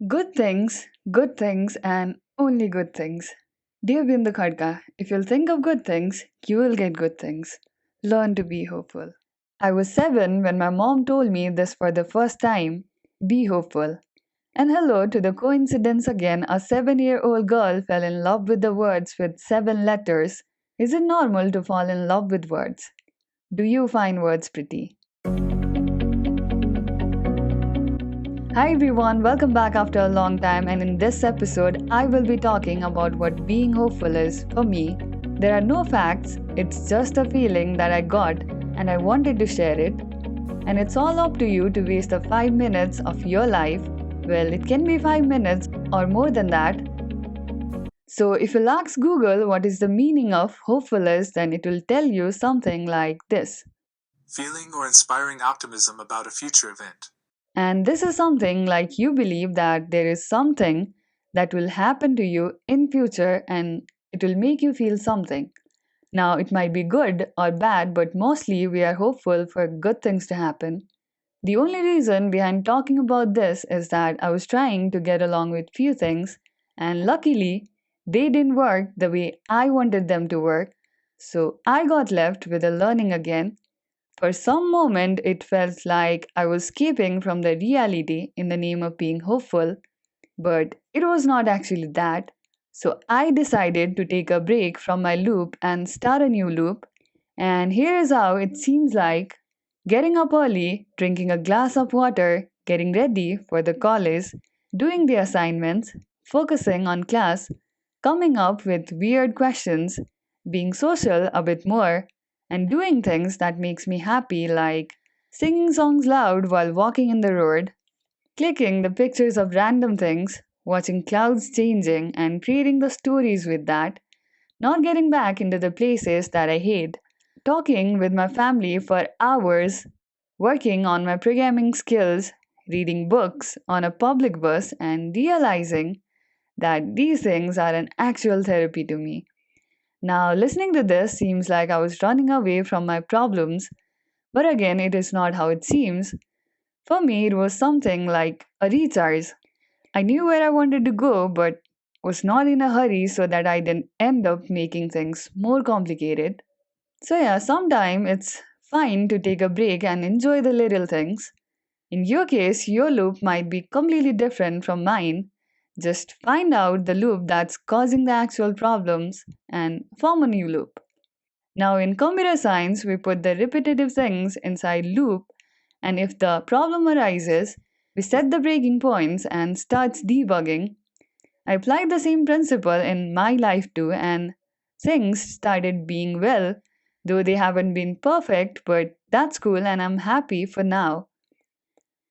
good things, and only good things. Dear Bindu Khadka, if you'll think of good things, you will get good things. Learn to be hopeful. I was 7 when my mom told me this for the first time. Be hopeful. And hello to the coincidence again, a 7-year-old girl fell in love with the words with 7 letters. Is it normal to fall in love with words? Do you find words pretty? Hi everyone, welcome back after a long time. And in this episode, I will be talking about what being hopeful is for me. There are no facts, it's just a feeling that I got and I wanted to share it. And it's all up to you to waste the 5 minutes of your life. Well, it can be 5 minutes or more than that. So, if you'll ask Google what is the meaning of hopeful is, then it will tell you something like this. Feeling or inspiring optimism about a future event. And this is something like you believe that there is something that will happen to you in future and it will make you feel something. Now it might be good or bad, but mostly we are hopeful for good things to happen. The only reason behind talking about this is that I was trying to get along with few things and luckily they didn't work the way I wanted them to work. So I got left with a learning again. For some moment, it felt like I was escaping from the reality in the name of being hopeful, but it was not actually that. So I decided to take a break from my loop and start a new loop. And here is how it seems like getting up early, drinking a glass of water, getting ready for the college, doing the assignments, focusing on class, coming up with weird questions, being social a bit more, and doing things that makes me happy like singing songs loud while walking in the road, clicking the pictures of random things, watching clouds changing and creating the stories with that, not getting back into the places that I hate, talking with my family for hours, working on my programming skills, reading books on a public bus, and realizing that these things are an actual therapy to me. Now, listening to this seems like I was running away from my problems, but again, it is not how it seems. For me, it was something like a recharge. I knew where I wanted to go, but was not in a hurry so that I didn't end up making things more complicated. So, yeah, sometimes it's fine to take a break and enjoy the little things. In your case, your loop might be completely different from mine. Just find out the loop that's causing the actual problems and form a new loop. Now, in computer science, we put the repetitive things inside loop, and if the problem arises, we set the breaking points and starts debugging. I applied the same principle in my life too, and things started being well, though they haven't been perfect, but that's cool and I'm happy for now.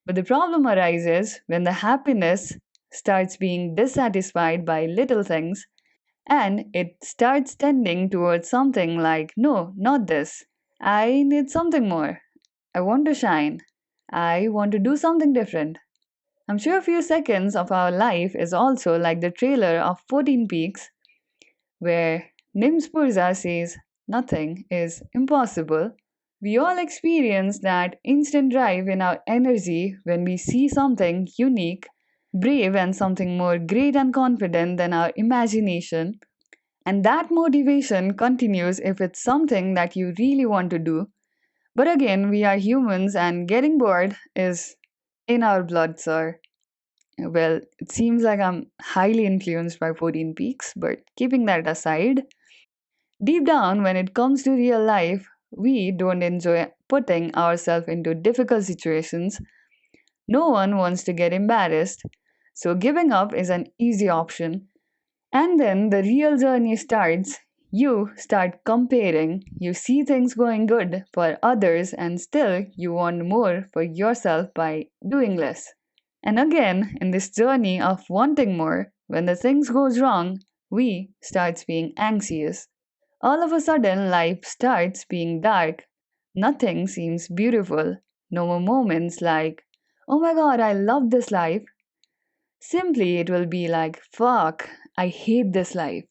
But the problem arises when the happiness starts being dissatisfied by little things and it starts tending towards something like, no, not this. I need something more. I want to shine. I want to do something different. I'm sure a few seconds of our life is also like the trailer of 14 Peaks, where Nim Spurza says nothing is impossible. We all experience that instant drive in our energy when we see something unique, brave, and something more great and confident than our imagination. And that motivation continues if it's something that you really want to do. But again, we are humans and getting bored is in our blood, sir. Well, it seems like I'm highly influenced by 14 Peaks, but keeping that aside, deep down, when it comes to real life, we don't enjoy putting ourselves into difficult situations. No one wants to get embarrassed, so giving up is an easy option. And then the real journey starts. You start comparing, you see things going good for others, and still you want more for yourself by doing less. And again, in this journey of wanting more, when the things goes wrong, we starts being anxious. All of a sudden, life starts being dark. Nothing seems beautiful. No more moments like, oh my god, I love this life. Simply, it will be like, fuck, I hate this life.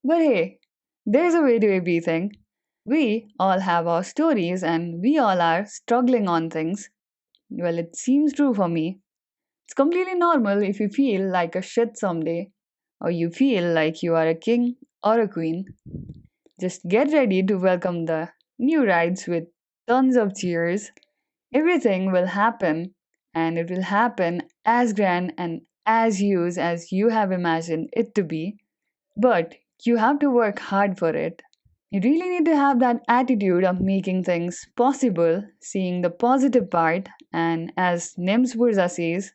But hey, there's a way to a B thing. We all have our stories and we all are struggling on things. Well, it seems true for me. It's completely normal if you feel like a shit someday, or you feel like you are a king or a queen. Just get ready to welcome the new rides with tons of cheers. Everything will happen, and it will happen as grand and as huge as you have imagined it to be. But you have to work hard for it. You really need to have that attitude of making things possible, seeing the positive part, and as Nims Burza says,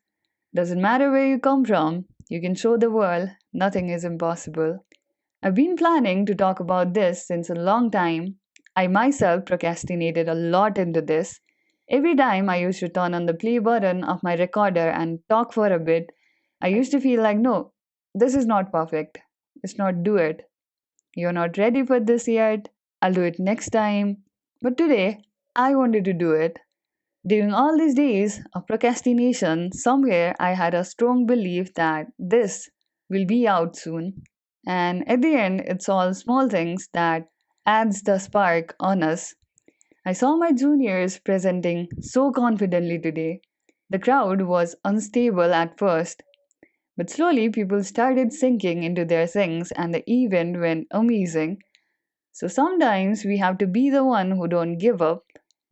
doesn't matter where you come from, you can show the world nothing is impossible. I've been planning to talk about this since a long time. I myself procrastinated a lot into this. Every time I used to turn on the play button of my recorder and talk for a bit, I used to feel like, no, this is not perfect. Let's not do it. You're not ready for this yet. I'll do it next time. But today, I wanted to do it. During all these days of procrastination, somewhere I had a strong belief that this will be out soon. And at the end, it's all small things that adds the spark on us. I saw my juniors presenting so confidently today. The crowd was unstable at first, but slowly people started sinking into their things and the event went amazing. So sometimes we have to be the one who don't give up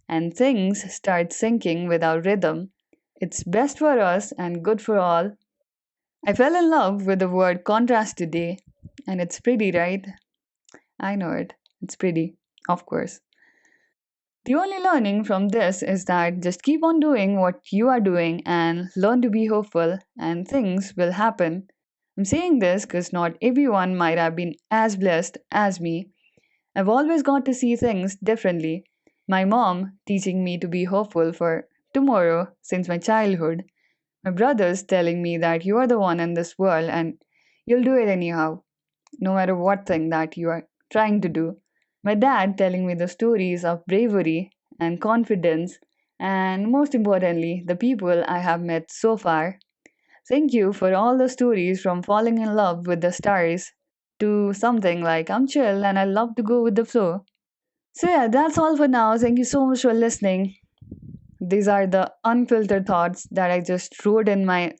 and things start sinking with our rhythm. It's best for us and good for all. I fell in love with the word contrast today, and it's pretty, right? I know it. It's pretty, of course. The only learning from this is that just keep on doing what you are doing and learn to be hopeful, and things will happen. I'm saying this because not everyone might have been as blessed as me. I've always got to see things differently. My mom teaching me to be hopeful for tomorrow since my childhood. My brothers telling me that you are the one in this world and you'll do it anyhow, no matter what thing that you are trying to do. My dad telling me the stories of bravery and confidence, and most importantly, the people I have met so far. Thank you for all the stories from falling in love with the stars to something like I'm chill and I love to go with the flow. So, yeah, that's all for now. Thank you so much for listening. These are the unfiltered thoughts that I just wrote in my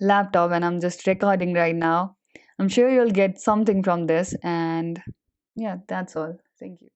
laptop and I'm just recording right now. I'm sure you'll get something from this. And yeah, that's all. Thank you.